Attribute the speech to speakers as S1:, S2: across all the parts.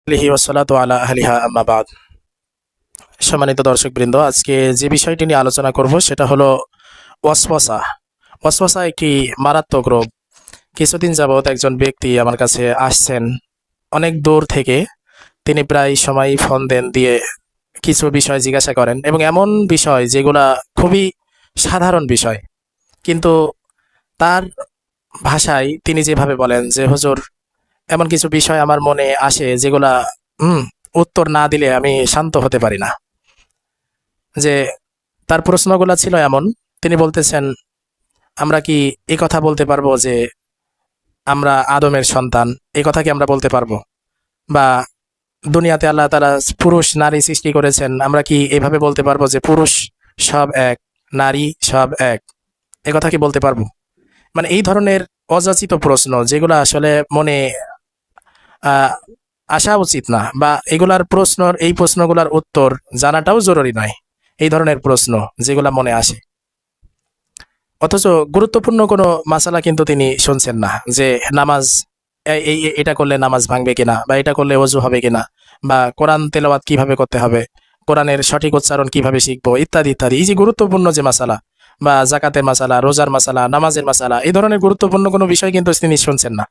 S1: আলিহি ওয়াসসালাতু আলা আহলিহা আম্মা বাদ। সম্মানিত দর্শকবৃন্দ, আজকে যে বিষয়টি নিয়ে আলোচনা করব সেটা হলো ওয়াসওয়াসা। ওয়াসওয়াসা একটি মারাত্মক রোগ। কিছুদিন যাবৎ একজন ব্যক্তি আমার কাছে আসছেন অনেক দূর থেকে। তিনি প্রায় সময় ফোন দেন, দিয়ে কিছু বিষয় জিজ্ঞাসা করেন এবং এমন বিষয় যেগুলা খুবই সাধারণ বিষয়, কিন্তু তার ভাষায় তিনি যেভাবে বলেন যে, হুজুর, এমন কিছু বিষয় আমার মনে আসে যেগুলা উত্তর না দিলে আমি শান্ত হতে পারি না। যে তার প্রশ্নগুলো ছিল এমন, তিনি বলতেছেন, আমরা কি এই কথা বলতে পারবো যে আমরা আদমের সন্তান? এই কথা কি আমরা বলতে পারবো? বা দুনিয়াতে আল্লাহ তাআলা পুরুষ নারী সৃষ্টি করেছেন, আমরা কি এভাবে বলতে পারবো যে পুরুষ সব এক, নারী সব এক? এ কথা কি বলতে পারবো? মানে এই ধরনের অযাচিত প্রশ্ন যেগুলো আসলে মনে আহ, আসা উচিত না, বা এই প্রশ্নগুলোর উত্তর জানাটাও জরুরি নয়। এই ধরনের প্রশ্ন যেগুলা মনে আসে, অথচ গুরুত্বপূর্ণ কোনো মাসালা কিন্তু তিনি শুনছেন না। যে নামাজ, এটা করলে নামাজ ভাঙবে কিনা, বা এটা করলে ওযু হবে কিনা, বা কোরআন তেলাওয়াত কিভাবে করতে হবে, কোরআনের সঠিক উচ্চারণ কিভাবে শিখবো, ইত্যাদি ইত্যাদি। এই যে গুরুত্বপূর্ণ যে মাসালা, বা জাকাতের মাসালা, রোজার মাসালা, নামাজের মাসালা, এই ধরনের গুরুত্বপূর্ণ কোনো বিষয় কিন্তু তিনি শুনছেন না।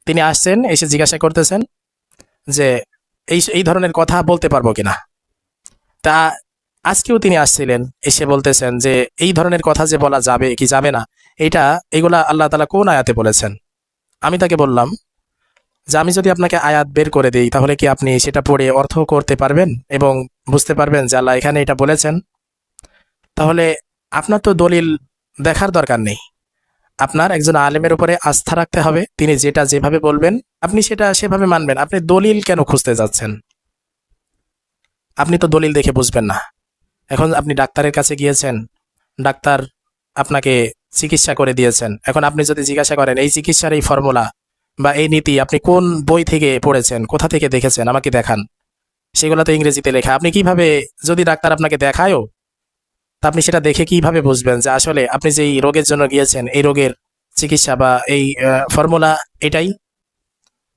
S1: তিনি আসছেন, এসে জিজ্ঞাসা করতেছেন যে এই ধরনের কথা বলতে পারবো কিনা। তা আজকেও তিনি আসছিলেন, এসে বলতেছেন যে এই ধরনের কথা যে বলা যাবে কি যাবে না, এগুলা আল্লাহ তাআলা কোন আয়াতে বলেছেন। আমি তাকে বললাম যে আমি যদি আপনাকে আয়াত বের করে দিই, তাহলে কি আপনি সেটা পড়ে অর্থ করতে পারবেন এবং বুঝতে পারবেন যে আল্লাহ এখানে এটা বলেছেন? তাহলে আপনার তো দলিল দেখার দরকার নেই। আপনার একজন আলেমের উপরে আস্থা রাখতে হবে, তিনি যেটা যেভাবে বলবেন আপনি সেটা সেভাবে মানবেন। আপনি দলিল কেন খুঁজতে যাচ্ছেন? আপনি তো দলিল দেখে বুঝবেন না। এখন আপনি ডাক্তারের কাছে গিয়েছেন, ডাক্তার আপনাকে চিকিৎসা করে দিয়েছেন। এখন আপনি যদি জিজ্ঞাসা করেন এই চিকিৎসার এই ফর্মুলা বা এই নীতি আপনি কোন বই থেকে পড়েছেন, কোথা থেকে দেখেছেন, আমাকে দেখান, সেগুলো তো ইংরেজিতে লেখা। আপনি কিভাবে, যদি ডাক্তার আপনাকে দেখায়ও, তা আপনি সেটা দেখে কিভাবে বুঝবেন যে আসলে আপনি যেই রোগের জন্য গিয়েছেন এই রোগের চিকিৎসা বা এই ফর্মুলা এটাই?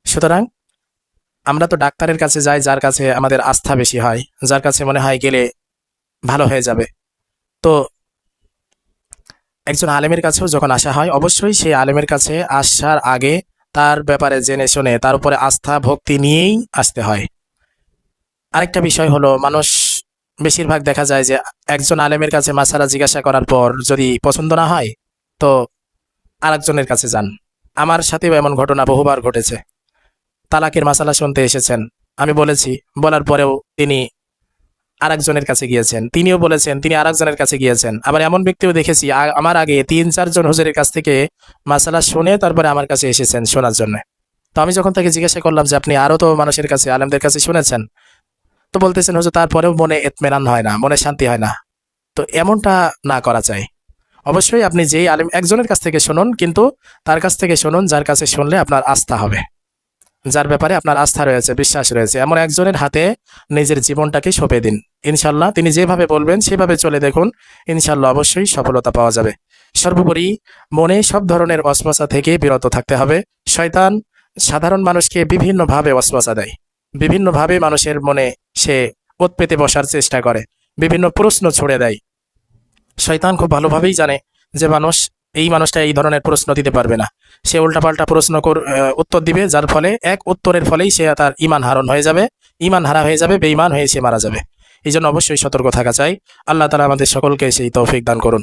S1: সুতরাং আমরা তো ডাক্তারের কাছে যাই যার কাছে আমাদের আস্থা বেশি হয়, যার কাছে মনে হয় গেলে ভালো হয়ে যাবে। তো একজন আলেমের কাছেও যখন আসা হয়, অবশ্যই সেই আলেমের কাছে আসার আগে তার ব্যাপারে জেনে শুনে তার উপরে আস্থা ভক্তি নিয়েই আসতে হয়। আরেকটা বিষয় হলো, মানুষ বেশিরভাগ দেখা যায় যে একজন আলেমের কাছে মাসালা জিজ্ঞাসা করার পর যদি পছন্দ না হয়, তো আরেকজনের কাছে যান। আমার সাথেও এমন ঘটনা বহুবার ঘটেছে। তালাকের মাসালা শুনতে এসেছেন, আমি বলেছি, বলার পরেও তিনি আরেকজনের কাছে গিয়েছেন, তিনিও বলেছেন তিনি আরেকজনের কাছে গিয়েছেন। আবার এমন ব্যক্তিও দেখেছি আমার আগে ৩-৪ জন হুজুরের কাছ থেকে মাসালা শুনে তারপরে আমার কাছে এসেছেন শোনার জন্য। তো আমি যখন তাকে জিজ্ঞাসা করলাম যে আপনি আরো তো মানুষের কাছে, আলেমদের কাছে শুনেছেন, তো বলতেছেন হুজুর তারপরেও মনে ইতমিনান হয় না, মনে শান্তি হয় না। তো এমনটা না করা চাই। অবশ্যই আপনি যেই আলেম, একজনের কাছ থেকে শুনুন, কিন্তু তার কাছ থেকে শুনুন যার কাছে শুনলে আপনার আস্থা হবে, যার ব্যাপারে আপনার আস্থা রয়েছে, বিশ্বাস রয়েছে। এমন একজনের হাতে নিজের জীবনটাকে সঁপে দিন। ইনশাল্লাহ তিনি যেভাবে বলবেন সেভাবে চলে দেখুন, ইনশাল্লাহ অবশ্যই সফলতা পাওয়া যাবে। সর্বোপরি মনে সব ধরনের ওয়াসওয়াসা থেকে বিরত থাকতে হবে। শয়তান সাধারণ মানুষকে বিভিন্নভাবে ওয়াসওয়াসা দেয়, বিভিন্নভাবে মানুষের মনে সে ওত পেতে বসার চেষ্টা করে, বিভিন্ন প্রশ্ন ছুড়ে দেয়। শয়তান খুব ভালোভাবেই জানে যে এই মানুষটা এই ধরনের প্রশ্ন দিতে পারবে না। সে উল্টাপাল্টা উত্তর দিবে, যার ফলে এক উত্তরের ফলেই সে তার ঈমান হারণ হয়ে যাবে, ঈমান হারা হয়ে যাবে, বেঈমান হয়ে সে মারা যাবে। এই জন্য অবশ্যই সতর্ক থাকা চাই। আল্লাহ তাআলা আমাদের সকলকে সেই তৌফিক দান করুন।